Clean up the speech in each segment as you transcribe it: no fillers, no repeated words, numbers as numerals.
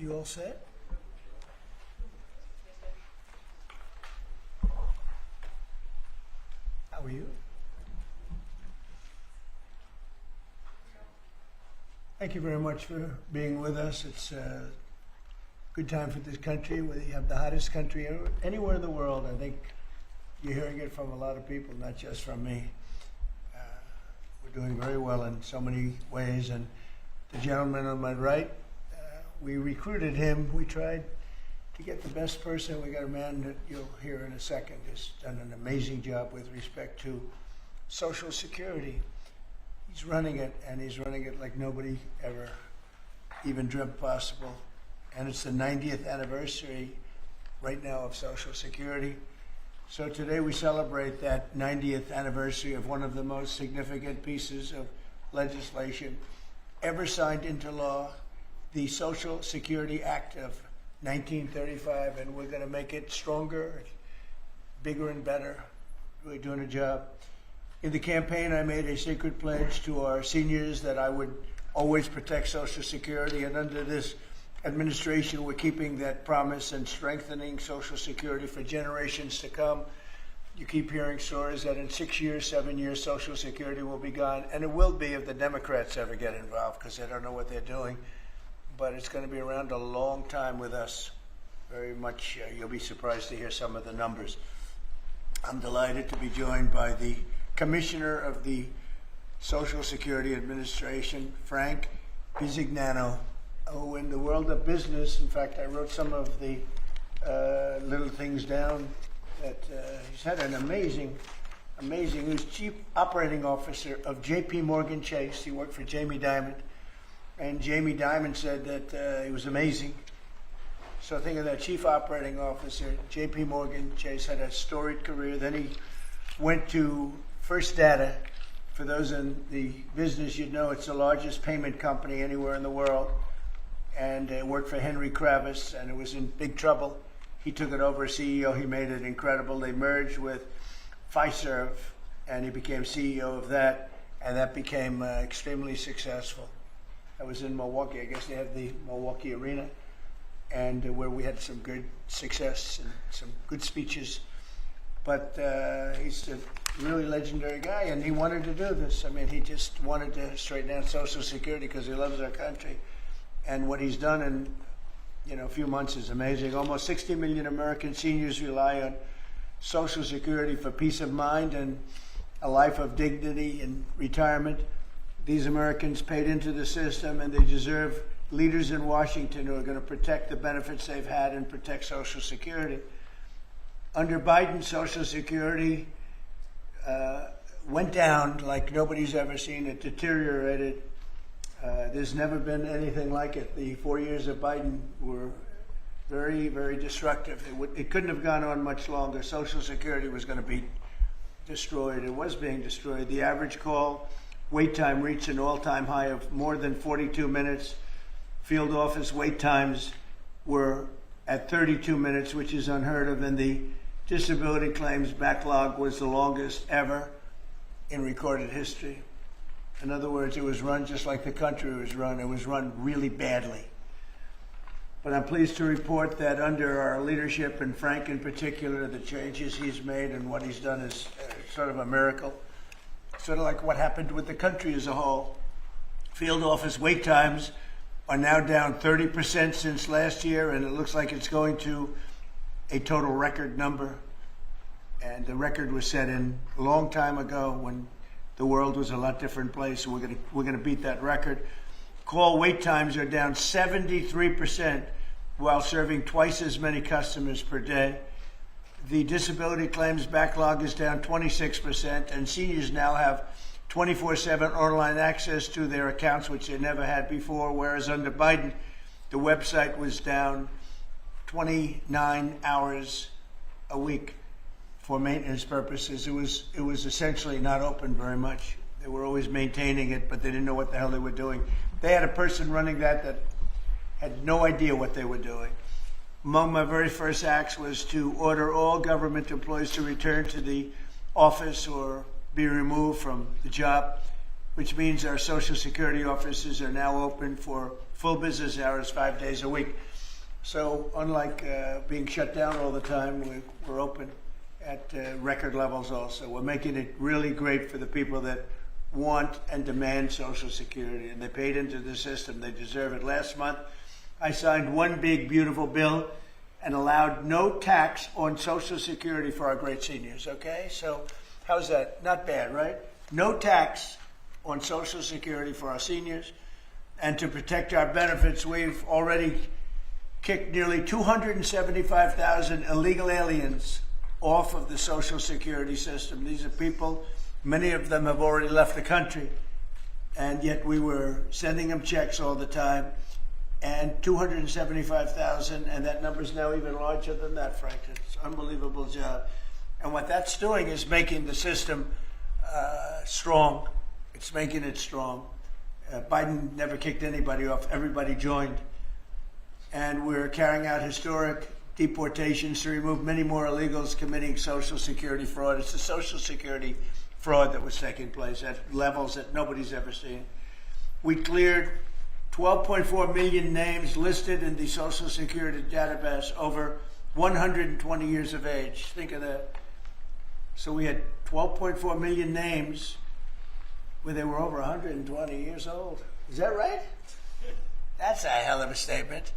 you all set? How are you? Thank you very much for being with us. It's a good time for this country. We have the hottest country anywhere in the world. I think you're hearing it from a lot of people, not just from me. We're doing very well in so many ways. And the gentleman on my right, we recruited him. We tried to get the best person. We got a man that you'll hear in a second who's done an amazing job with respect to Social Security. He's running it, and he's running it like nobody ever even dreamt possible. And it's the 90th anniversary right now of Social Security. So today we celebrate that 90th anniversary of one of the most significant pieces of legislation ever signed into law, the Social Security Act of 1935, and we're going to make it stronger, bigger and better. We're doing a job. In the campaign, I made a sacred pledge to our seniors that I would always protect Social Security, and under this administration, we're keeping that promise and strengthening Social Security for generations to come. You keep hearing stories that in 6 years, 7 years, Social Security will be gone, and it will be if the Democrats ever get involved, because they don't know what they're doing. But it's going to be around a long time with us. Very much, you'll be surprised to hear some of the numbers. I'm delighted to be joined by the Commissioner of the Social Security Administration, Frank Bizignano, who in the world of business, in fact, I wrote some of the little things down, that he's had an amazing, he was Chief Operating Officer of J.P. Morgan Chase. He worked for Jamie Dimon, and Jamie Dimon said that he was amazing. So think of that, Chief Operating Officer, J.P. Morgan Chase, had a storied career. Then he went to First Data. For those in the business, you'd know it's the largest payment company anywhere in the world. And worked for Henry Kravis, and it was in big trouble. He took it over as CEO. He made it incredible. They merged with Fiserv, and he became CEO of that, and that became extremely successful. I was in Milwaukee. I guess they have the Milwaukee Arena, and where we had some good success and some good speeches. But he's a really legendary guy, and he wanted to do this. I mean, he just wanted to straighten out Social Security because he loves our country. And what he's done in a few months is amazing. Almost 60 million American seniors rely on Social Security for peace of mind and a life of dignity and retirement. These Americans paid into the system, and they deserve leaders in Washington who are going to protect the benefits they've had and protect Social Security. Under Biden, Social Security went down like nobody's ever seen. It deteriorated. There's never been anything like it. The 4 years of Biden were very, very destructive. It couldn't have gone on much longer. Social Security was going to be destroyed. It was being destroyed. The average call wait time reached an all-time high of more than 42 minutes. Field office wait times were at 32 minutes, which is unheard of, and the disability claims backlog was the longest ever in recorded history. In other words, it was run just like the country was run. It was run really badly. But I'm pleased to report that under our leadership, and Frank in particular, the changes he's made and what he's done is sort of a miracle. Sort of like what happened with the country as a whole. Field office wait times are now down 30% since last year, and it looks like it's going to a total record number. And the record was set in a long time ago when the world was a lot different place, so we're gonna beat that record. Call wait times are down 73% while serving twice as many customers per day. The disability claims backlog is down 26%, and seniors now have 24/7 online access to their accounts, which they never had before, whereas under Biden, the website was down 29 hours a week. For maintenance purposes. It was essentially not open very much. They were always maintaining it, but they didn't know what the hell they were doing. They had a person running that had no idea what they were doing. Among my very first acts was to order all government employees to return to the office or be removed from the job, which means our Social Security offices are now open for full business hours 5 days a week. So unlike being shut down all the time, we're open at record levels also. We're making it really great for the people that want and demand Social Security, and they paid into the system. They deserve it. Last month, I signed one big, beautiful bill and allowed no tax on Social Security for our great seniors, okay? So how's that? Not bad, right? No tax on Social Security for our seniors. And to protect our benefits, we've already kicked nearly 275,000 illegal aliens off of the Social Security system. These are people, many of them have already left the country, and yet we were sending them checks all the time. And 275,000, and that number is now even larger than that, Frank. It's an unbelievable job. And what that's doing is making the system strong. It's making it strong. Biden never kicked anybody off. Everybody joined. And we're carrying out historic deportations to remove many more illegals committing Social Security fraud. It's the Social Security fraud that was taking place at levels that nobody's ever seen. We cleared 12.4 million names listed in the Social Security database over 120 years of age. Think of that. So we had 12.4 million names where they were over 120 years old. Is that right? That's a hell of a statement.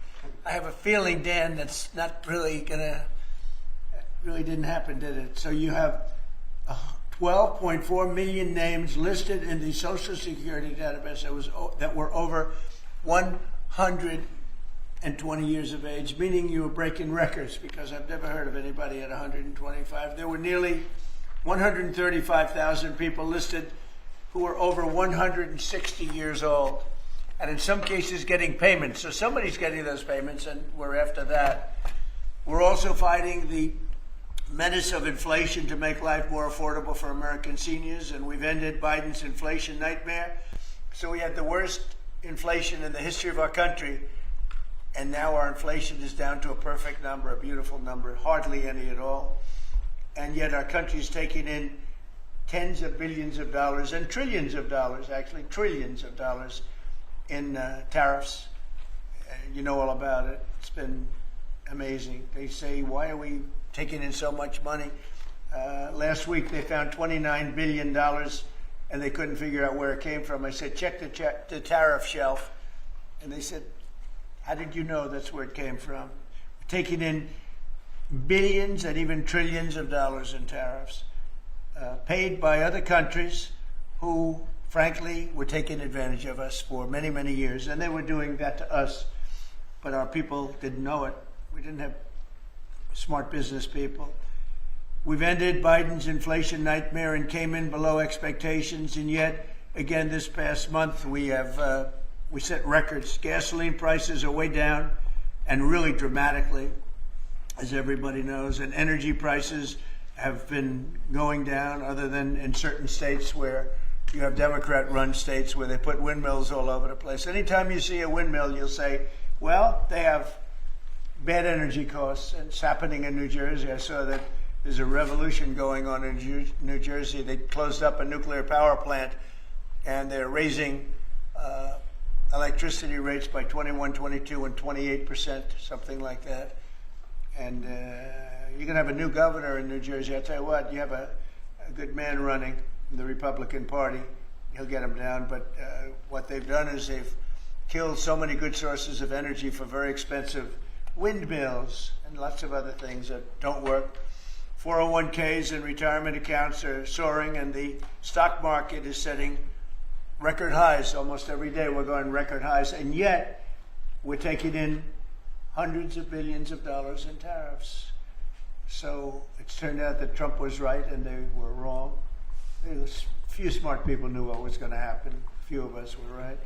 I have a feeling, Dan, that's not really really didn't happen, did it? So you have 12.4 million names listed in the Social Security database that were over 120 years of age, meaning you were breaking records, because I've never heard of anybody at 125. There were nearly 135,000 people listed who were over 160 years old, and in some cases getting payments. So somebody's getting those payments, and we're after that. We're also fighting the menace of inflation to make life more affordable for American seniors, and we've ended Biden's inflation nightmare. So we had the worst inflation in the history of our country, and now our inflation is down to a perfect number, a beautiful number, hardly any at all. And yet our country is taking in tens of billions of dollars and trillions of dollars, actually trillions of dollars in tariffs. You know all about it. It's been amazing. They say, why are we taking in so much money? Last week they found $29 billion and they couldn't figure out where it came from. I said, check the tariff shelf. And they said, how did you know that's where it came from? We're taking in billions and even trillions of dollars in tariffs, paid by other countries who, frankly, were taking advantage of us for many, many years. And they were doing that to us, but our people didn't know it. We didn't have smart business people. We've ended Biden's inflation nightmare and came in below expectations, and yet, again, this past month, we set records. Gasoline prices are way down, and really dramatically, as everybody knows, and energy prices have been going down, other than in certain states where you have Democrat-run states where they put windmills all over the place. Anytime you see a windmill, you'll say, well, they have bad energy costs, and it's happening in New Jersey. I saw that there's a revolution going on in New Jersey. They closed up a nuclear power plant, and they're raising electricity rates by 21, 22, and 28%, something like that. And you're going to have a new governor in New Jersey. I'll tell you what, you have a good man running in the Republican Party. He'll get him down. But what they've done is they've killed so many good sources of energy for very expensive windmills and lots of other things that don't work. 401ks and retirement accounts are soaring, and the stock market is setting record highs. Almost every day we're going record highs, and yet we're taking in hundreds of billions of dollars in tariffs. So it's turned out that Trump was right and they were wrong. A few smart people knew what was going to happen. A few of us were right.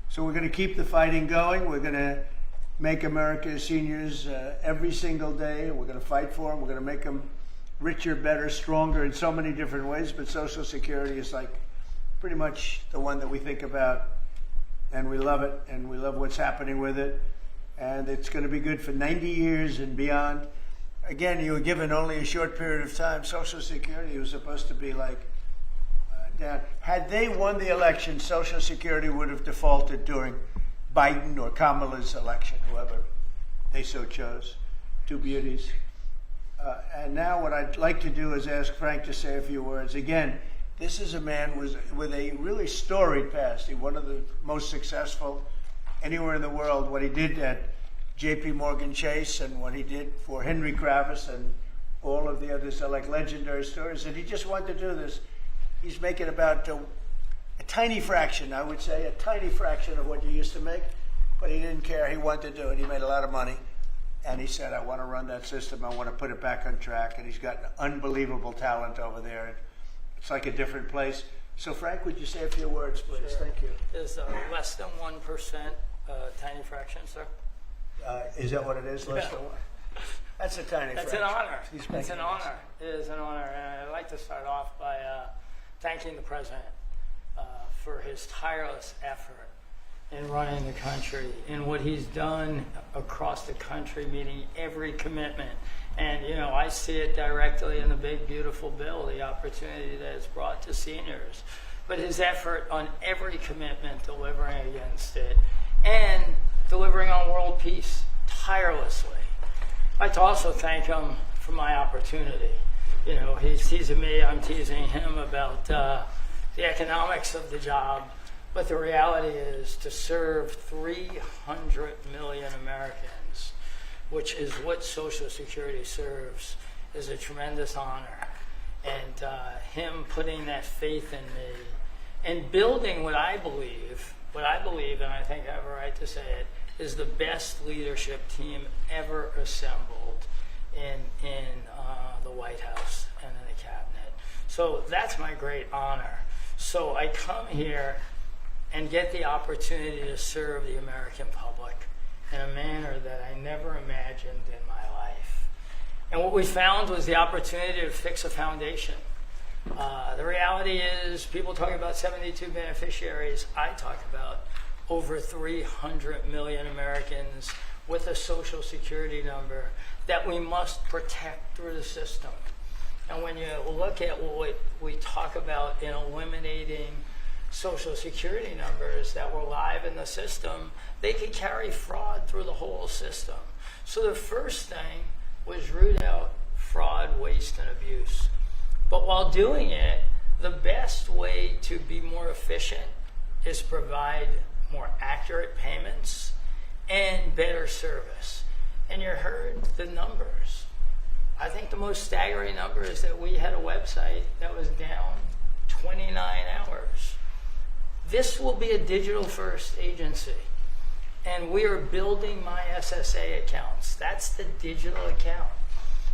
So we're going to keep the fighting going. We're going to make America's seniors every single day. We're going to fight for them. We're going to make them richer, better, stronger in so many different ways. But Social Security is like pretty much the one that we think about, and we love it, and we love what's happening with it. And it's going to be good for 90 years and beyond. Again, you were given only a short period of time. Social Security was supposed to be like down. Had they won the election, Social Security would have defaulted during Biden or Kamala's election, whoever. they so chose. Two beauties. And now what I'd like to do is ask Frank to say a few words. Again, this is a man with a really storied past. He's one of the most successful anywhere in the world. What he did at J.P. Morgan Chase and what he did for Henry Kravis and all of the others are like legendary stories. And he just wanted to do this. He's making about a tiny fraction, I would say, a tiny fraction of what you used to make. But he didn't care. He wanted to do it. He made a lot of money. And he said, I want to run that system. I want to put it back on track. And he's got unbelievable talent over there. It's like a different place. So, Frank, would you say a few words, please? Sure. Thank you. Is less than 1% tiny fraction, sir? Is that what it is? Less than one? That's a tiny That's fraction. an honor. It's an honor. It is an honor. And I'd like to start off by thanking the President for his tireless effort in running the country, in what he's done across the country, meeting every commitment. And, you know, I see it directly in the big, beautiful bill, the opportunity that it's brought to seniors. But his effort on every commitment, delivering against it, and delivering on world peace tirelessly. I'd like to also thank him for my opportunity. You know, he's teasing me, I'm teasing him about the economics of the job. But the reality is to serve 300 million Americans, which is what Social Security serves, is a tremendous honor. And him putting that faith in me and building what I believe, and I think I have a right to say it, is the best leadership team ever assembled in the White House and in the cabinet. So that's my great honor. So I come here and get the opportunity to serve the American public in a manner that I never imagined in my life. And what we found was the opportunity to fix a foundation. The reality is, people talk about 72 beneficiaries. I talk about over 300 million Americans with a Social Security number that we must protect through the system. And when you look at what we talk about in eliminating Social Security numbers that were live in the system, they could carry fraud through the whole system. So the first thing was root out fraud, waste, and abuse. But while doing it, the best way to be more efficient is provide more accurate payments and better service. And you heard the numbers. I think the most staggering number is that we had a website that was down 29 hours. This will be a digital-first agency, and we are building my SSA accounts. That's the digital account.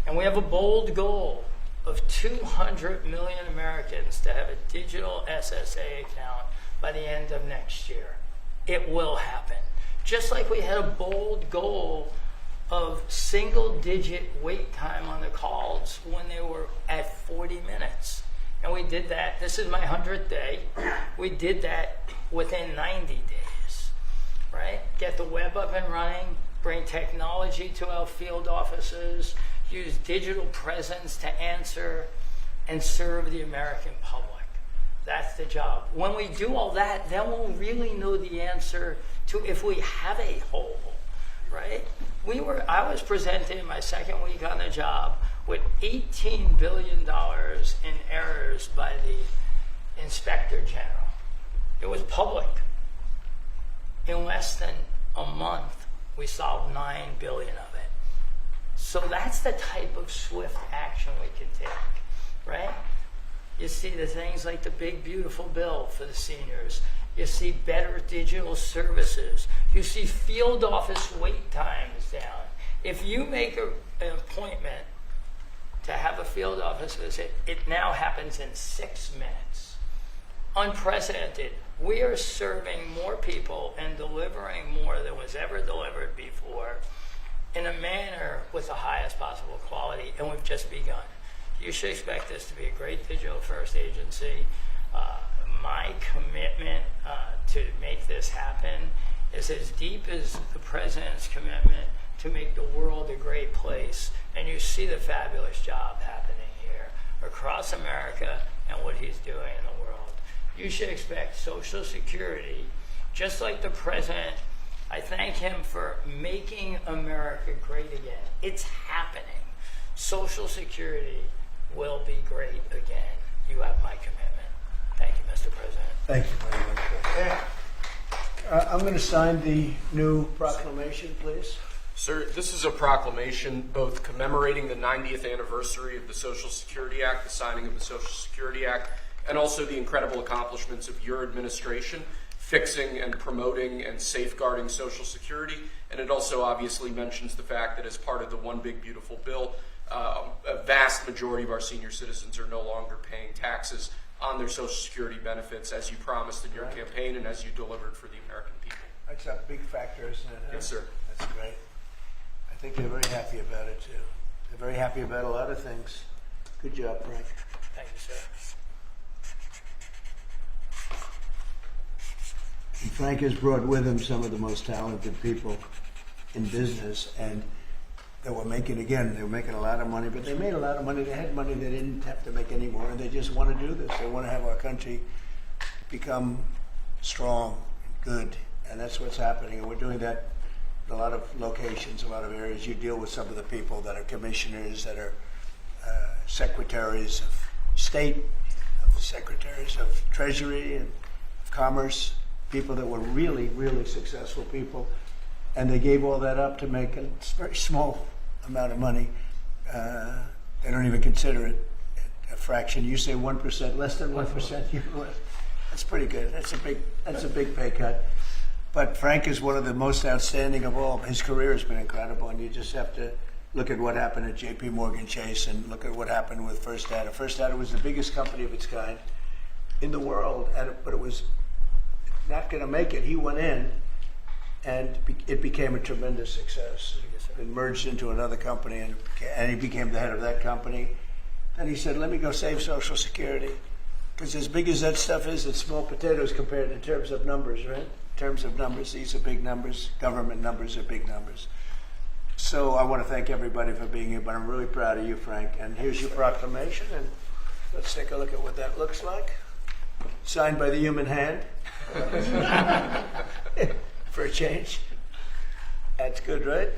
And we have a bold goal of 200 million Americans to have a digital SSA account by the end of next year. It will happen. Just like we had a bold goal of single-digit wait time on the calls when they were at 40 minutes. And we did that. This is my 100th day. We did that within 90 days, right? Get the web up and running, bring technology to our field offices, use digital presence to answer and serve the American public. That's the job. When we do all that, then we'll really know the answer to if we have a hole, right? I was presented in my second week on the job with $18 billion in errors by the Inspector General. It was public. In less than a month, we solved $9 billion of it. So that's the type of swift action we can take, right? You see the things like the big, beautiful bill for the seniors. You see better digital services. You see field office wait times down. If you make an appointment to have a field office visit, it now happens in 6 minutes. Unprecedented. We are serving more people and delivering more than was ever delivered before in a manner with the highest possible quality, and we've just begun. You should expect this to be a great digital-first agency. My commitment to make this happen is as deep as the President's commitment to make the world a great place. And you see the fabulous job happening here across America and what he's doing in the world. You should expect Social Security, just like the President I thank him for making America great again. It's happening. Social Security will be great again. You have my commitment. Thank you, Mr. President. Thank you very much. I'm going to sign the new proclamation, please. Sir, this is a proclamation both commemorating the 90th anniversary of the Social Security Act, the signing of the Social Security Act, and also the incredible accomplishments of your administration, fixing and promoting and safeguarding Social Security. And it also obviously mentions the fact that as part of the One Big Beautiful Bill, a vast majority of our senior citizens are no longer paying taxes on their Social Security benefits, as you promised in your campaign and as you delivered for the American people. That's a big factor, isn't it? Huh? Yes, sir. That's great. I think they're very happy about it, too. They're very happy about a lot of things. Good job, Frank. Thank you, sir. And Frank has brought with him some of the most talented people in business, and they were making a lot of money, but they made a lot of money. They had money they didn't have to make anymore, and they just want to do this. They want to have our country become strong and good, and that's what's happening. And we're doing that in a lot of locations, a lot of areas. You deal with some of the people that are commissioners, that are secretaries of state, secretaries of treasury and of commerce, people that were really, really successful people, and they gave all that up to make a very small amount of money. They don't even consider it a fraction. You say 1%, less than 1%. That's pretty good. That's a big pay cut. But Frank is one of the most outstanding of all. His career has been incredible, and you just have to look at what happened at J.P. Morgan Chase and look at what happened with First Data. First Data was the biggest company of its kind in the world, but it was not going to make it. He went in, and it became a tremendous success. It merged into another company, and he became the head of that company. Then he said, let me go save Social Security. Because as big as that stuff is, it's small potatoes compared in terms of numbers, right? In terms of numbers, these are big numbers. Government numbers are big numbers. So I want to thank everybody for being here, but I'm really proud of you, Frank. And here's your proclamation, and let's take a look at what that looks like. Signed by the human hand. For a change. That's good, right?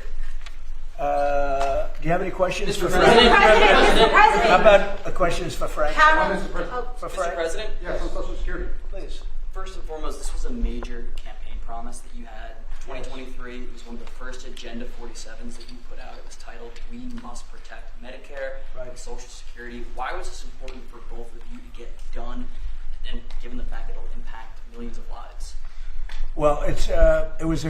Do you have any questions for Frank? Mr. President. How about questions for Frank? For Frank? Mr. President? Yes, on Social Security. Please. First and foremost, this was a major campaign promise that you had. 2023 it was one of the first Agenda 47s that you put out. It was titled, We Must Protect Medicare and Social Security. Why was this important for both of you to get done, and given the fact that it will impact millions of lives? Well, it was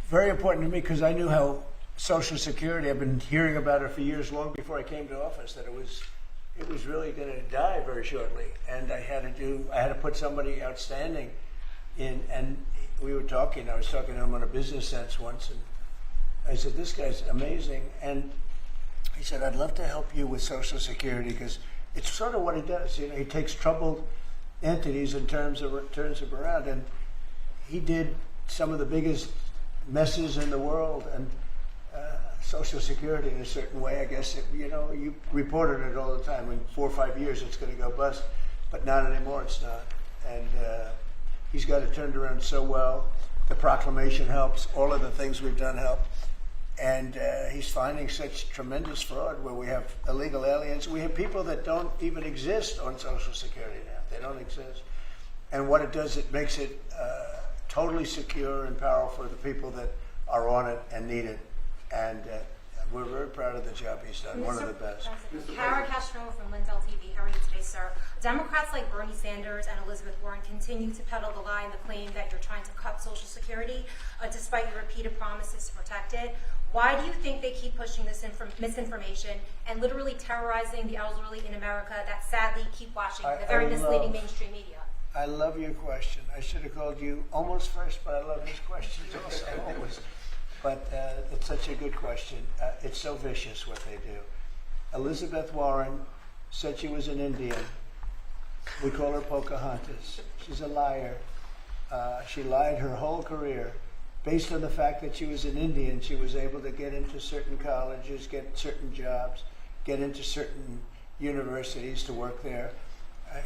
very important to me because I knew how Social Security, I've been hearing about it for years, long before I came to office, that it was really going to die very shortly. And I had to put somebody outstanding in, and I was talking to him on a business sense once, and I said, this guy's amazing. And he said, I'd love to help you with Social Security because it's sort of what he does. You know, he takes troubled entities and turns them around. And he did some of the biggest messes in the world, and Social Security in a certain way, I guess, you reported it all the time. In 4 or 5 years, it's going to go bust, but not anymore, it's not. And he's got it turned around so well. The proclamation helps. All of the things we've done help. And he's finding such tremendous fraud where we have illegal aliens. We have people that don't even exist on Social Security now. They don't exist. And what it does, it makes it totally secure and powerful for the people that are on it and need it. And we're very proud of the job he's done, one of the best. Kara Castro from Lintel TV. How are you today, sir? Democrats like Bernie Sanders and Elizabeth Warren continue to peddle the lie and the claim that you're trying to cut Social Security, despite your repeated promises to protect it. Why do you think they keep pushing this misinformation and literally terrorizing the elderly in America that sadly keep watching the very misleading mainstream media? I love your question. I should have called you almost first, but I love his questions also, always. But it's such a good question. It's so vicious what they do. Elizabeth Warren said she was an Indian. We call her Pocahontas. She's a liar. She lied her whole career. Based on the fact that she was an Indian, she was able to get into certain colleges, get certain jobs, get into certain universities to work there.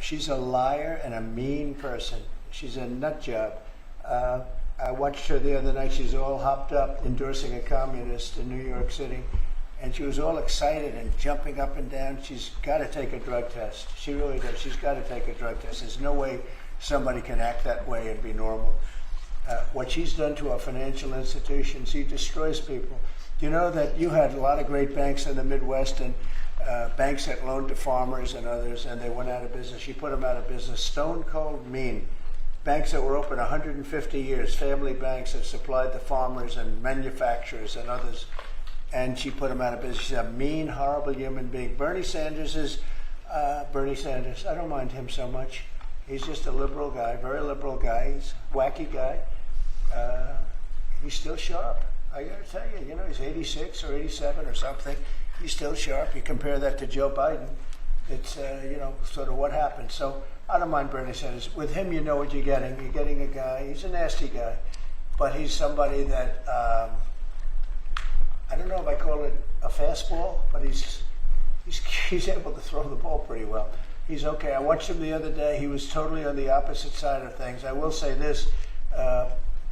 She's a liar and a mean person. She's a nut job. I watched her the other night. She's all hopped up endorsing a communist in New York City. And she was all excited and jumping up and down. She's got to take a drug test. She really does. She's got to take a drug test. There's no way somebody can act that way and be normal. What she's done to our financial institutions, she destroys people. Do you know that you had a lot of great banks in the Midwest and banks that loaned to farmers and others, and they went out of business? She put them out of business. Stone cold mean. Banks that were open 150 years, family banks that supplied the farmers and manufacturers and others, and she put them out of business. She's a mean, horrible human being. Bernie Sanders is Bernie Sanders. I don't mind him so much. He's just a liberal guy, very liberal guy. He's a wacky guy. He's still sharp. I got to tell you, you know, he's 86 or 87 or something. He's still sharp. You compare that to Joe Biden, it's, you know, sort of what happened. So I don't mind Bernie Sanders. With him, you know what you're getting. You're getting a guy, he's a nasty guy, but he's somebody that, I don't know if I call it a fastball, but he's able to throw the ball pretty well. He's okay. I watched him the other day. He was totally on the opposite side of things. I will say this,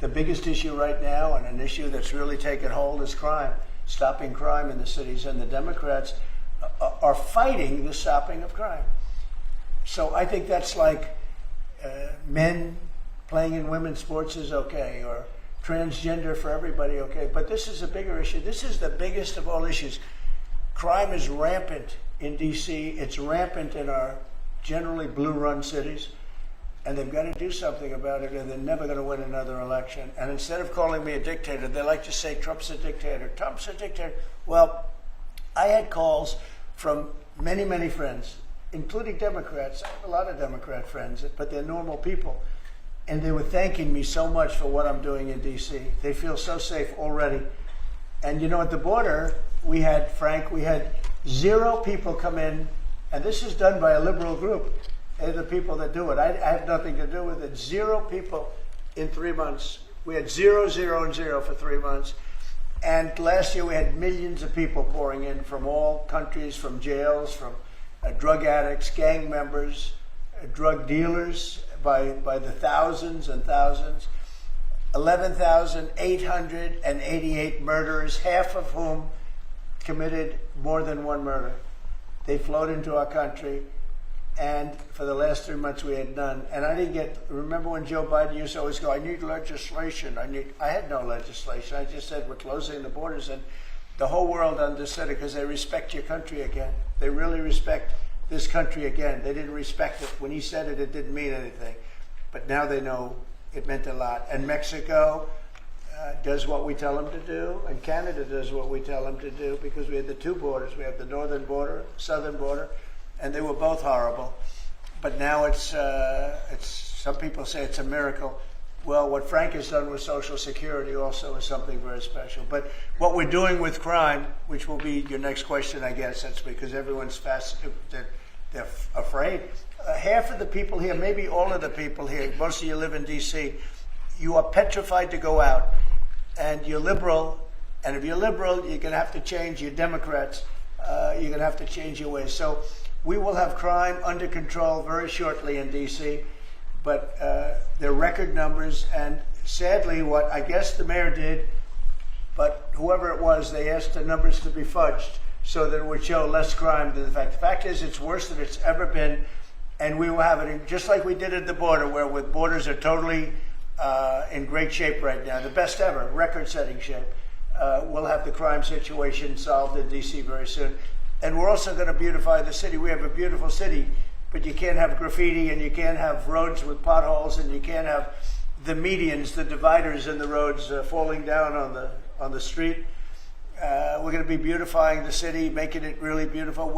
the biggest issue right now, and an issue that's really taken hold, is crime, stopping crime in the cities, and the Democrats are fighting the stopping of crime. So I think that's like men playing in women's sports is okay, or transgender for everybody, okay. But this is a bigger issue. This is the biggest of all issues. Crime is rampant in D.C. It's rampant in our generally blue-run cities, and they've got to do something about it, or they're never going to win another election. And instead of calling me a dictator, they like to say Trump's a dictator. Trump's a dictator. Well, I had calls from many, many friends, including Democrats. I have a lot of Democrat friends, but they're normal people. And they were thanking me so much for what I'm doing in D.C. They feel so safe already. And you know, at the border, we had 0 people come in, and this is done by a liberal group. They're the people that do it. I have nothing to do with it. 0 people in 3 months. We had 0, 0, and 0 for 3 months. And last year we had millions of people pouring in from all countries, from jails, from drug addicts, gang members, drug dealers, by the thousands and thousands. 11,888 murderers, half of whom committed more than one murder. They flowed into our country, and for the last 3 months we had none. And I didn't remember when Joe Biden used to always go, I need legislation. I had no legislation. I just said we're closing the borders, and the whole world understood it because they respect your country again. They really respect this country again. They didn't respect it. When he said it, it didn't mean anything. But now they know it meant a lot. And Mexico does what we tell them to do, and Canada does what we tell them to do, because we had the 2 borders. We have the northern border, southern border, and they were both horrible. But now it's some people say it's a miracle. Well, what Frank has done with Social Security also is something very special. But what we're doing with crime, which will be your next question, I guess, that's because everyone's they're afraid. Half of the people here, maybe all of the people here, most of you live in D.C., you are petrified to go out. And you're liberal, and if you're liberal, you're going to have to change. You're Democrats, you're going to have to change your ways. So we will have crime under control very shortly in D.C., but they're record numbers, and sadly what I guess the mayor did, but whoever it was, they asked the numbers to be fudged so that it would show less crime than the fact. The fact is it's worse than it's ever been, and we will have it just like we did at the border, where with borders are totally in great shape right now, the best ever, record-setting shape. We'll have the crime situation solved in D.C. very soon. And we're also going to beautify the city. We have a beautiful city, but you can't have graffiti, and you can't have roads with potholes, and you can't have the medians, the dividers in the roads falling down on the street. We're going to be beautifying the city, making it really beautiful.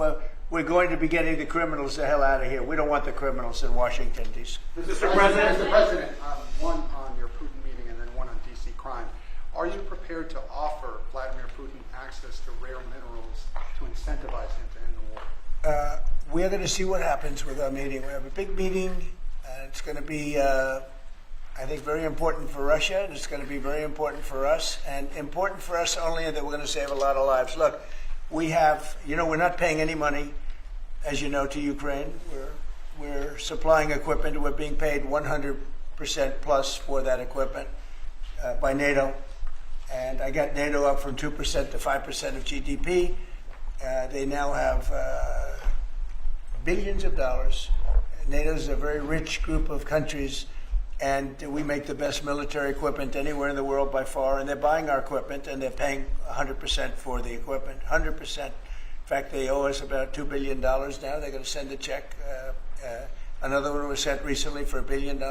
We're going to be getting the criminals the hell out of here. We don't want the criminals in Washington, D.C. Mr. President, one on your Putin meeting and then one on D.C. crime. Are you prepared to offer Vladimir Putin access to rare minerals to incentivize him to end the war? We're going to see what happens with our meeting. We have a big meeting. It's going to be, I think, very important for Russia, and it's going to be very important for us, and important for us only that we're going to save a lot of lives. Look, we have, we're not paying any money, as you know, to Ukraine. We're supplying equipment. We're being paid 100% plus for that equipment. by NATO. And I got NATO up from 2% to 5% of GDP. They now have billions of dollars. NATO is a very rich group of countries, and we make the best military equipment anywhere in the world by far, and they're buying our equipment, and they're paying 100% for the equipment, 100%. In fact, they owe us about $2 billion now. They're going to send a check. Another one was sent recently for $1 billion.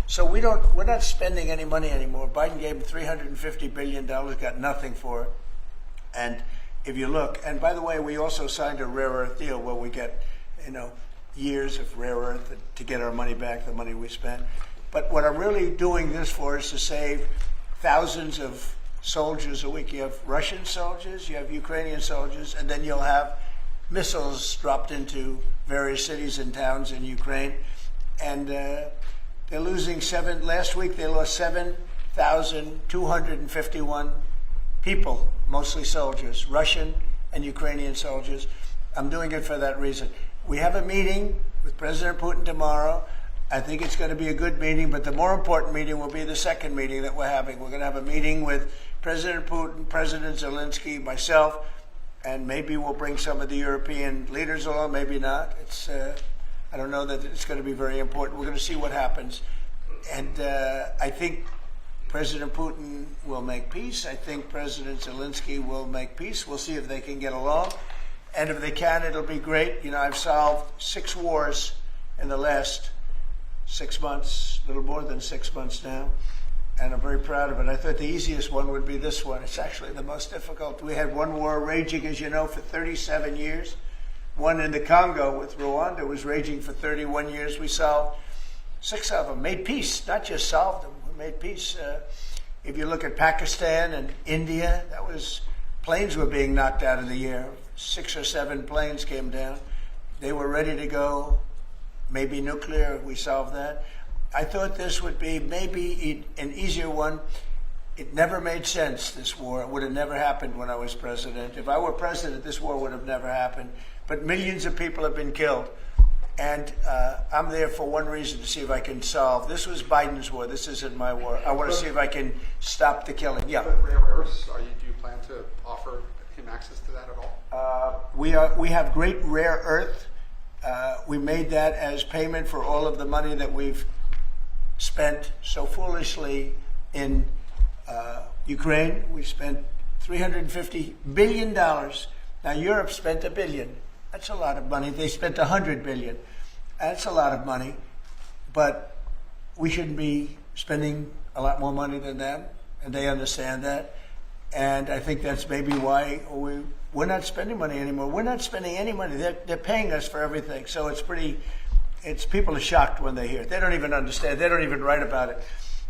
So we're not spending any money anymore. Biden gave them $350 billion, got nothing for it. And if you look, and by the way, we also signed a rare earth deal where we get, years of rare earth to get our money back, the money we spent. But what I'm really doing this for is to save thousands of soldiers a week. You have Russian soldiers, you have Ukrainian soldiers, and then you'll have missiles dropped into various cities and towns in Ukraine. And they're losing last week they lost 7,251 people, mostly soldiers, Russian and Ukrainian soldiers. I'm doing it for that reason. We have a meeting with President Putin tomorrow. I think it's going to be a good meeting, but the more important meeting will be the second meeting that we're having. We're going to have a meeting with President Putin, President Zelensky, myself, and maybe we'll bring some of the European leaders along, maybe not. I don't know that it's going to be very important. We're going to see what happens. And I think President Putin will make peace. I think President Zelensky will make peace. We'll see if they can get along. And if they can, it'll be great. I've solved 6 wars in the last 6 months, a little more than 6 months now, and I'm very proud of it. I thought the easiest one would be this one. It's actually the most difficult. We had one war raging, as you know, for 37 years. One in the Congo with Rwanda was raging for 31 years. We solved 6 of them, made peace, not just solved them, we made peace. If you look at Pakistan and India, planes were being knocked out of the air. 6 or 7 planes came down. They were ready to go. Maybe nuclear, we solved that. I thought this would be maybe an easier one. It never made sense, this war. It would have never happened when I was president. If I were president, this war would have never happened. But millions of people have been killed. And I'm there for one reason, to see if I can solve. This was Biden's war. This isn't my war. I want to see if I can stop the killing. Yeah. But rare earths, do you plan to offer him access to that at all? We have great rare earth. We made that as payment for all of the money that we've spent so foolishly in Ukraine. We spent $350 billion. Now Europe spent $1 billion. That's a lot of money. They spent $100 billion. That's a lot of money. But we shouldn't be spending a lot more money than them, and they understand that. And I think that's maybe why we're not spending money anymore. We're not spending any money. They're paying us for everything. So people are shocked when they hear it. They don't even understand. They don't even write about it.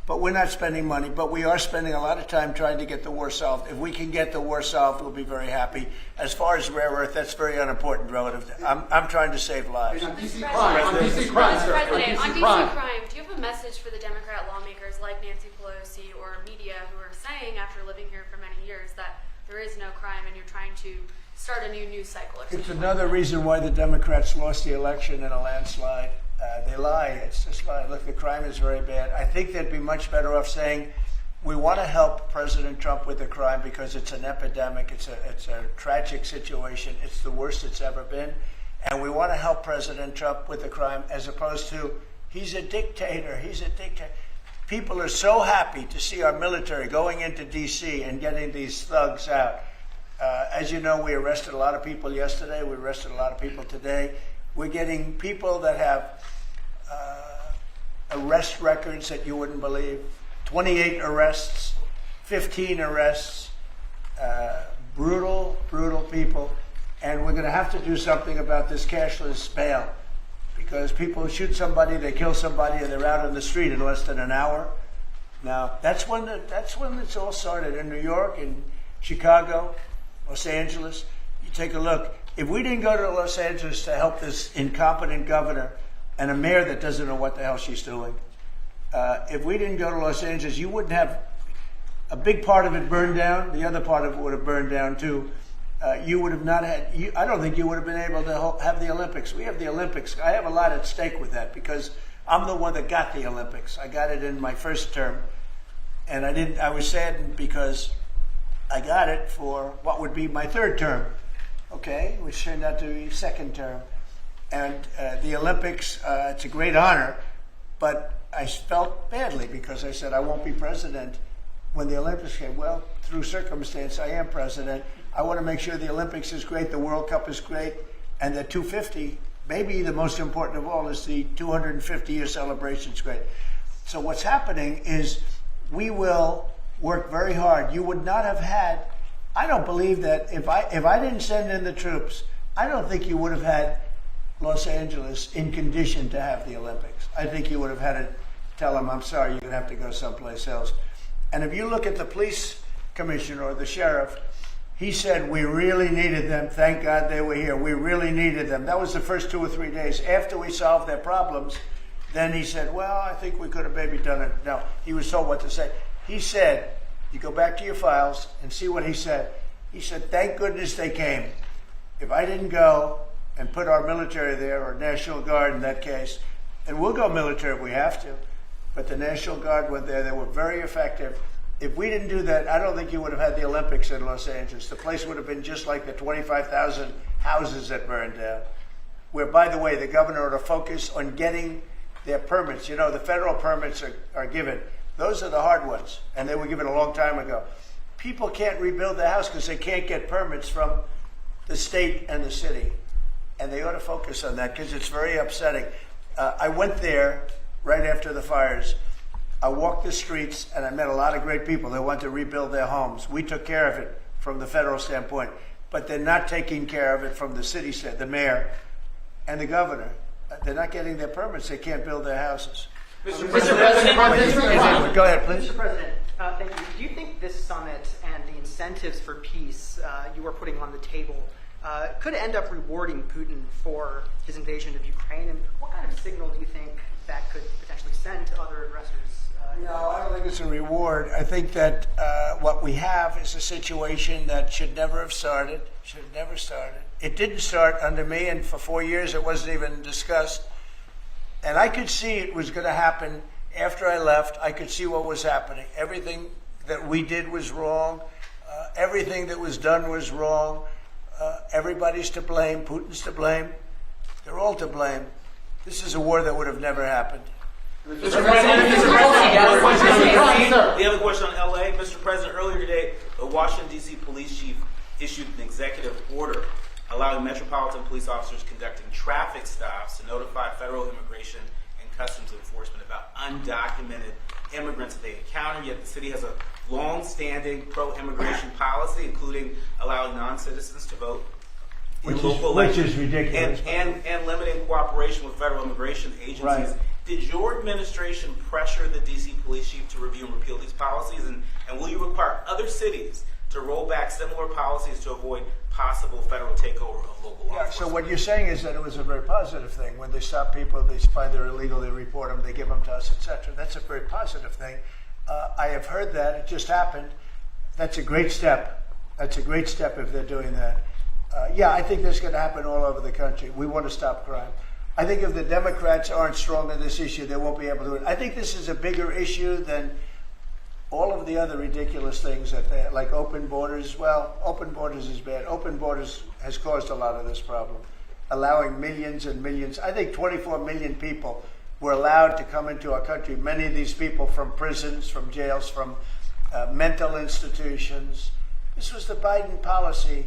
But we're not spending money. But we are spending a lot of time trying to get the war solved. If we can get the war solved, we'll be very happy. As far as rare earth, that's very unimportant relative to. I'm trying to save lives. On DC crime, sir. Mr. President, on DC crime, do you have a message for the Democrat lawmakers like Nancy Pelosi or media who are saying, after living here for many years, that there is no crime and you're trying to start a new news cycle? It's another reason why the Democrats lost the election in a landslide. They lie. It's just lie. Look, the crime is very bad. I think they'd be much better off saying, we want to help President Trump with the crime because it's an epidemic. It's a tragic situation. It's the worst it's ever been. And we want to help President Trump with the crime, as opposed to, he's a dictator. He's a dictator. People are so happy to see our military going into D.C. and getting these thugs out. As you know, we arrested a lot of people yesterday. We arrested a lot of people today. We're getting people that have arrest records that you wouldn't believe. 28 arrests, 15 arrests, brutal, brutal people. And we're going to have to do something about this cashless bail, because people shoot somebody, they kill somebody, and they're out on the street in less than an hour. Now, that's when it's all started in New York, in Chicago, Los Angeles. You take a look. If we didn't go to Los Angeles to help this incompetent governor and a mayor that doesn't know what the hell she's doing, if we didn't go to Los Angeles, you wouldn't have a big part of it burned down. The other part of it would have burned down too. You would have not had. I don't think you would have been able to have the Olympics. We have the Olympics. I have a lot at stake with that because I'm the one that got the Olympics. I got it in my first term, And I was saddened because I got it for what would be my third term, okay, which turned out to be second term. And the Olympics, it's a great honor, but I felt badly because I said I won't be president when the Olympics came. Well, through circumstance, I am president. I want to make sure the Olympics is great, the World Cup is great, and the 250, maybe the most important of all, is the 250-year celebration is great. So what's happening is we will work very hard. You would not have had, I don't believe that if I didn't send in the troops, I don't think you would have had Los Angeles in condition to have the Olympics. I think you would have had to tell them, I'm sorry, you're going to have to go someplace else. And if you look at the police commissioner or the sheriff, he said, we really needed them. Thank God they were here. We really needed them. That was the first 2 or 3 days. After we solved their problems, then he said, well, I think we could have maybe done it. No, he was told what to say. He said, you go back to your files and see what he said. He said, thank goodness they came. If I didn't go and put our military there, or National Guard in that case, and we'll go military if we have to, but the National Guard went there. They were very effective. If we didn't do that, I don't think you would have had the Olympics in Los Angeles. The place would have been just like the 25,000 houses that burned down, where, by the way, the governor ought to focus on getting their permits. You know, the federal permits are given. Those are the hard ones, and they were given a long time ago. People can't rebuild their house because they can't get permits from the state and the city, and they ought to focus on that because it's very upsetting. I went there right after the fires. I walked the streets, and I met a lot of great people that want to rebuild their homes. We took care of it from the federal standpoint, but they're not taking care of it from the city side, the mayor and the governor. They're not getting their permits. They can't build their houses. Mr. President, Go ahead, please. Mr. President, thank you. Do you think this summit and the incentives for peace you are putting on the table could end up rewarding Putin for his invasion of Ukraine? And what kind of signal do you think that could potentially send to other aggressors? No, I don't think it's a reward. I think that what we have is a situation that should never have started. Should have never started. It didn't start under me, and for 4 years it wasn't even discussed. And I could see it was going to happen after I left. I could see what was happening. Everything that we did was wrong. Everything that was done was wrong. Everybody's to blame. Putin's to blame. They're all to blame. This is a war that would have never happened. Mr. President, we have a question on LA. Mr. President, earlier today, the Washington, D.C. police chief issued an executive order allowing metropolitan police officers conducting traffic stops to notify federal immigration and customs enforcement about undocumented immigrants that they encounter. Yet the city has a long-standing pro-immigration policy, including allowing non-citizens to vote in local elections. Which is ridiculous. And limiting cooperation with federal immigration agencies. Right. Did your administration pressure the D.C. police chief to review and repeal these policies? And will you require other cities to roll back similar policies to avoid possible federal takeover of local law enforcement? So what you're saying is that it was a very positive thing. When they stop people, they find they're illegal, they report them, they give them to us, etc. That's a very positive thing. I have heard that. It just happened. That's a great step. That's a great step if they're doing that. Yeah, I think that's going to happen all over the country. We want to stop crime. I think if the Democrats aren't strong on this issue, they won't be able to do it. I think this is a bigger issue than all of the other ridiculous things that they, like open borders. Well, open borders is bad. Open borders has caused a lot of this problem, allowing millions and millions. I think 24 million people were allowed to come into our country. Many of these people from prisons, from jails, from mental institutions. This was the Biden policy.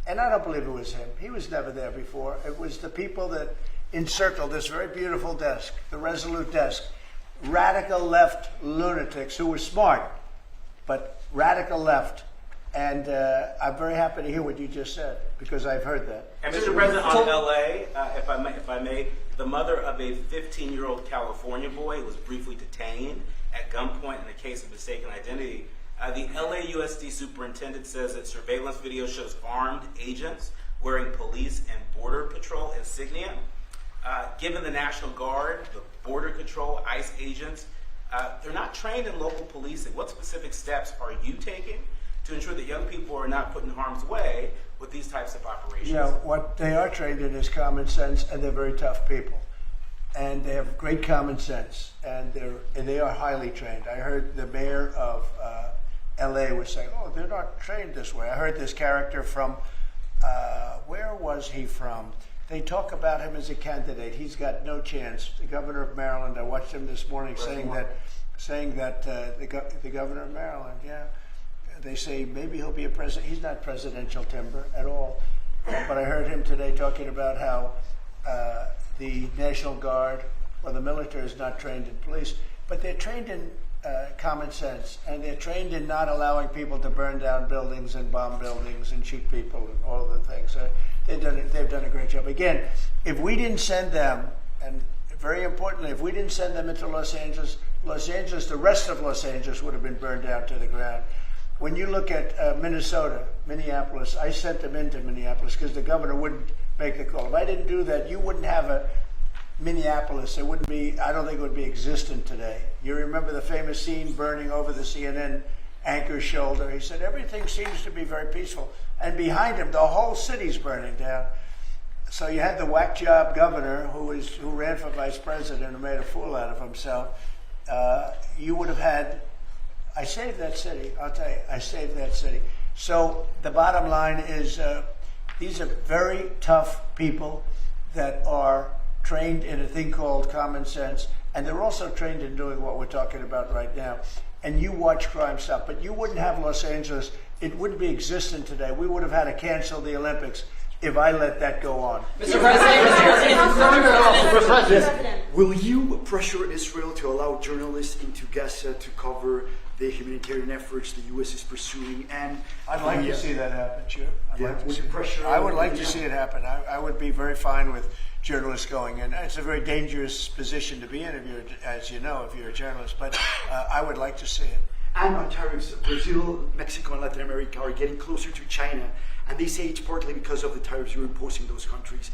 And I don't believe it was him. He was never there before. It was the people that encircled this very beautiful desk, the Resolute desk. Radical left lunatics who were smart, but radical left. And I'm very happy to hear what you just said, because I've heard that. And Mr. President, on LA, if I may, the mother of a 15-year-old California boy was briefly detained at gunpoint in a case of mistaken identity. The LAUSD superintendent says that surveillance video shows armed agents wearing police and border patrol insignia. Given the National Guard, the Border Control, ICE agents, they're not trained in local policing. What specific steps are you taking to ensure that young people are not put in harm's way with these types of operations? You know, what they are trained in is common sense, and they're very tough people. and they have great common sense, and they are highly trained. I heard the mayor of L.A. was saying, "Oh, they're not trained this way." I heard this character from where was he from? They talk about him as a candidate. He's got no chance. The governor of Maryland. I watched him this morning saying that the governor of Maryland. Yeah, they say maybe he'll be a president. He's not presidential timber at all. But I heard him today talking about how the National Guard or the military is not trained in police, but they're trained in common sense, and they're trained in not allowing people to burn down buildings and bomb buildings and shoot people and all of the things. They've done a great job. Again, if we didn't send them, and very importantly, if we didn't send them into Los Angeles, the rest of Los Angeles would have been burned down to the ground. When you look at Minneapolis, I sent them into Minneapolis because the governor wouldn't make the call. If I didn't do that, you wouldn't have a Minneapolis. It wouldn't be, I don't think it would be existent today. You remember the famous scene burning over the CNN anchor's shoulder. He said, everything seems to be very peaceful. And behind him, the whole city's burning down. So you had the whack job governor who ran for vice president and made a fool out of himself. You would have had, I saved that city. I'll tell you, I saved that city. So the bottom line is these are very tough people that are trained in a thing called common sense, and they're also trained in doing what we're talking about right now. And you watch crime stop, but you wouldn't have Los Angeles. It wouldn't be existent today. We would have had to cancel the Olympics if I let that go on. Mr. President, will you pressure Israel to allow journalists into Gaza to cover the humanitarian efforts the U.S. is pursuing? And I'd like to see that happen, sure. I would like to see it happen. I would be very fine with journalists going in. It's a very dangerous position to be in, as you know, if you're a journalist. But I would like to see it. And on tariffs, Brazil, Mexico, and Latin America are getting closer to China, and they say it's partly because of the tariffs you're imposing those countries.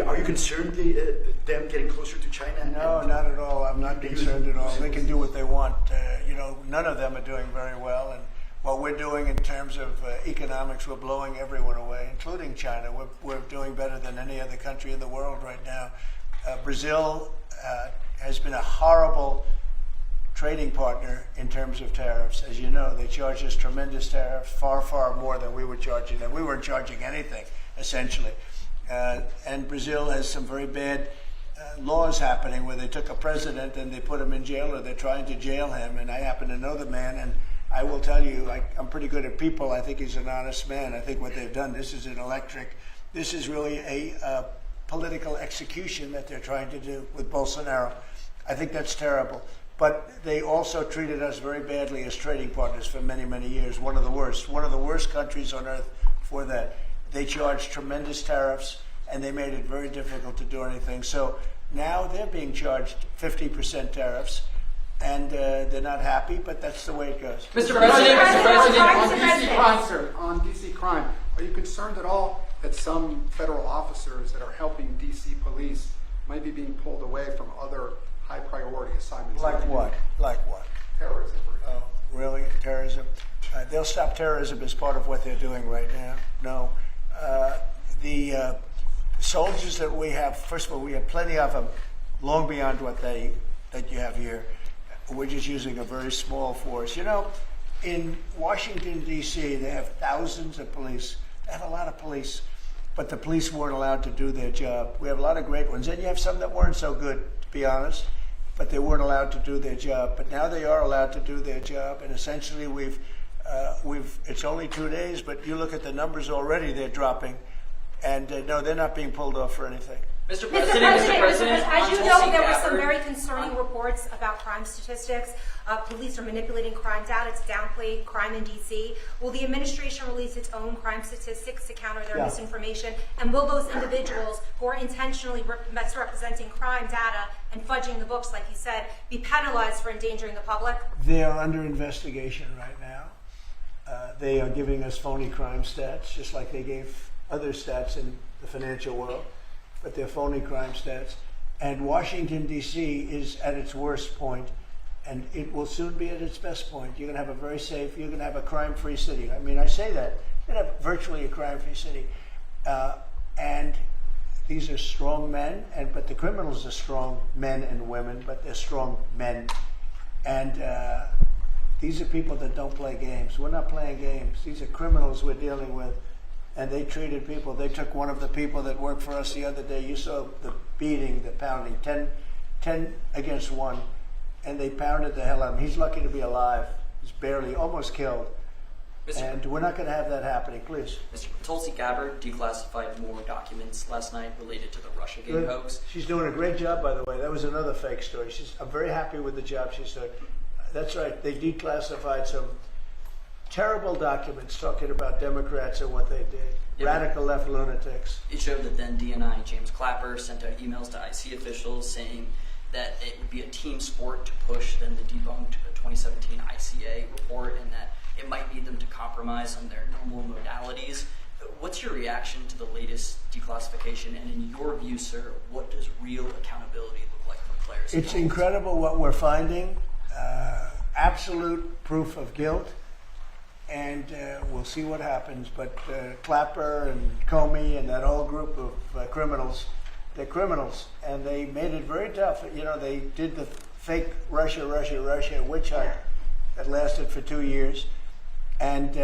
Are you concerned them getting closer to China? No, not at all. I'm not concerned at all. They can do what they want. None of them are doing very well, and what we're doing in terms of economics, we're blowing everyone away, including China. We're doing better than any other country in the world right now. Brazil has been a horrible trading partner in terms of tariffs. As you know, they charge us tremendous tariffs, far, far more than we were charging them. We weren't charging anything, essentially. And Brazil has some very bad laws happening where they took a president and they put him in jail, or they're trying to jail him. And I happen to know the man, and I will tell you, I'm pretty good at people. I think he's an honest man. I think what they've done, this is really a political execution that they're trying to do with Bolsonaro. I think that's terrible. But they also treated us very badly as trading partners for many, many years. One of the worst countries on earth for that. They charged tremendous tariffs, and they made it very difficult to do anything. So now they're being charged 50% tariffs, and they're not happy, but that's the way it goes. Mr. President, On DC crime, are you concerned at all that some federal officers that are helping DC police might be being pulled away from other high priority assignments? Like what? Terrorism, for example. Oh, really? Terrorism? They'll stop terrorism as part of what they're doing right now. No. The soldiers that we have, first of all, we have plenty of them, long beyond what that you have here. We're just using a very small force. In Washington, D.C., they have thousands of police. They have a lot of police, but the police weren't allowed to do their job. We have a lot of great ones, and you have some that weren't so good, to be honest, but they weren't allowed to do their job. But now they are allowed to do their job, and essentially it's only 2 days, but you look at the numbers already, they're dropping. And no, they're not being pulled off for anything. Mr. President, as you know, there were some very concerning reports about crime statistics. Police are manipulating crime data to downplay crime in D.C. Will the administration release its own crime statistics to counter their misinformation? And will those individuals who are intentionally misrepresenting crime data and fudging the books, like you said, be penalized for endangering the public? They are under investigation right now. They are giving us phony crime stats, just like they gave other stats in the financial world, but they're phony crime stats. And Washington, D.C. is at its worst point, and it will soon be at its best point. You're going to have a very safe, you're going to have a crime-free city. I mean, I say that. You're going to have virtually a crime-free city. And these are strong men, but the criminals are strong men and women, but they're strong men. And these are people that don't play games. We're not playing games. These are criminals we're dealing with. And they treated people. They took one of the people that worked for us the other day. You saw the beating, the pounding, 10 against 1. And they pounded the hell out of him. He's lucky to be alive. He's barely, almost killed. And we're not going to have that happening, please. Mr. Tulsi Gabbard declassified more documents last night related to the Russiagate hoax. She's doing a great job, by the way. That was another fake story. I'm very happy with the job she's doing. That's right. They declassified some terrible documents talking about Democrats and what they did. Yeah. Radical left lunatics. It showed that then DNI James Clapper sent out emails to IC officials saying that it would be a team sport to push then the debunked 2017 ICA report, and that it might lead them to compromise on their normal modalities. What's your reaction to the latest declassification? And in your view, sir, what does real accountability look like for players? It's incredible what we're finding. Absolute proof of guilt. And we'll see what happens. But Clapper and Comey and that whole group of criminals, they're criminals. And they made it very tough. You know, they did the fake Russia witch hunt that lasted for 2 years. And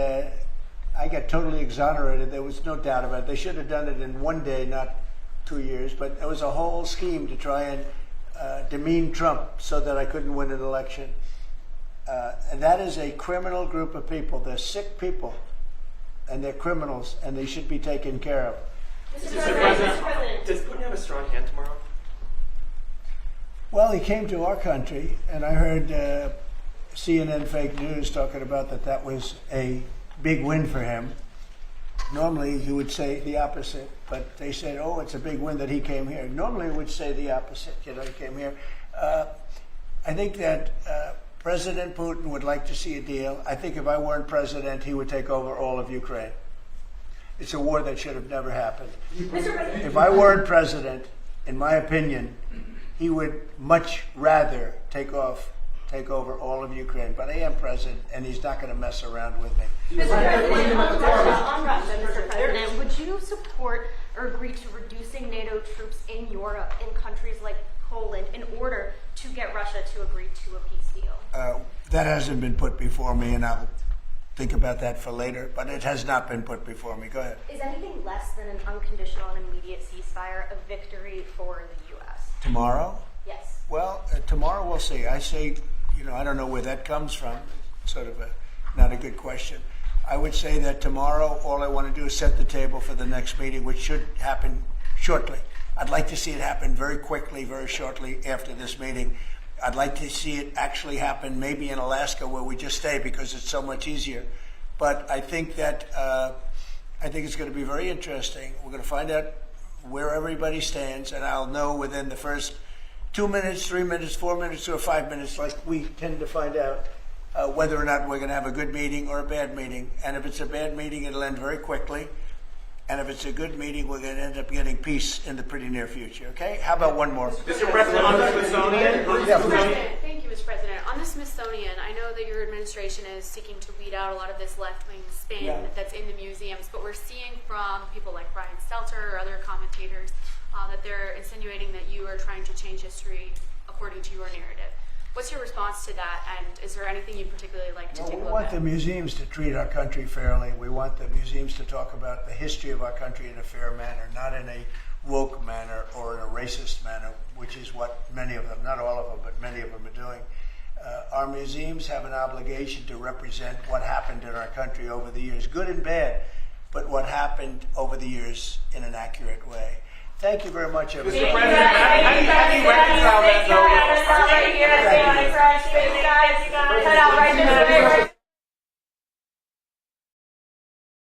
I got totally exonerated. There was no doubt about it. They should have done it in 1 day, not 2 years. But it was a whole scheme to try and demean Trump so that I couldn't win an election. And that is a criminal group of people. They're sick people, and they're criminals, and they should be taken care of. Mr. President, does Putin have a strong hand tomorrow? Well, he came to our country, and I heard CNN fake news talking about that was a big win for him. Normally, he would say the opposite, but they said, oh, it's a big win that he came here. Normally, he would say the opposite, he came here. I think that President Putin would like to see a deal. I think if I weren't president, he would take over all of Ukraine. It's a war that should have never happened. If I weren't president, in my opinion, he would much rather take over all of Ukraine. But I am president, and he's not going to mess around with me. Mr. President, on Russia, Mr. President, would you support or agree to reducing NATO troops in Europe, in countries like Poland, in order to get Russia to agree to a peace deal? That hasn't been put before me, and I'll think about that for later, but it has not been put before me. Go ahead. Is anything less than an unconditional and immediate ceasefire a victory for the U.S.? Tomorrow? Yes. Well, tomorrow we'll see. I say, I don't know where that comes from. Sort of not a good question. I would say that tomorrow all I want to do is set the table for the next meeting, which should happen shortly. I'd like to see it happen very quickly, very shortly after this meeting. I'd like to see it actually happen maybe in Alaska, where we just stay because it's so much easier. But I think that it's going to be very interesting. We're going to find out where everybody stands, and I'll know within the first 2 minutes, 3 minutes, 4 minutes, or 5 minutes, like we tend to find out whether or not we're going to have a good meeting or a bad meeting. And if it's a bad meeting, it'll end very quickly. And if it's a good meeting, we're going to end up getting peace in the pretty near future. Okay? How about one more? Mr. President, on the Smithsonian. Thank you, Mr. President. On the Smithsonian, I know that your administration is seeking to weed out a lot of this left-wing spin that's in the museums, but we're seeing from people like Brian Stelter or other commentators that they're insinuating that you are trying to change history according to your narrative. What's your response to that, and is there anything you'd particularly like to take a look at? We want the museums to treat our country fairly. We want the museums to talk about the history of our country in a fair manner, not in a woke manner or in a racist manner, which is what many of them, not all of them, but many of them are doing. Our museums have an obligation to represent what happened in our country over the years, good and bad, but what happened over the years in an accurate way. Thank you very much, everybody. Mr. President, how do you reconcile that?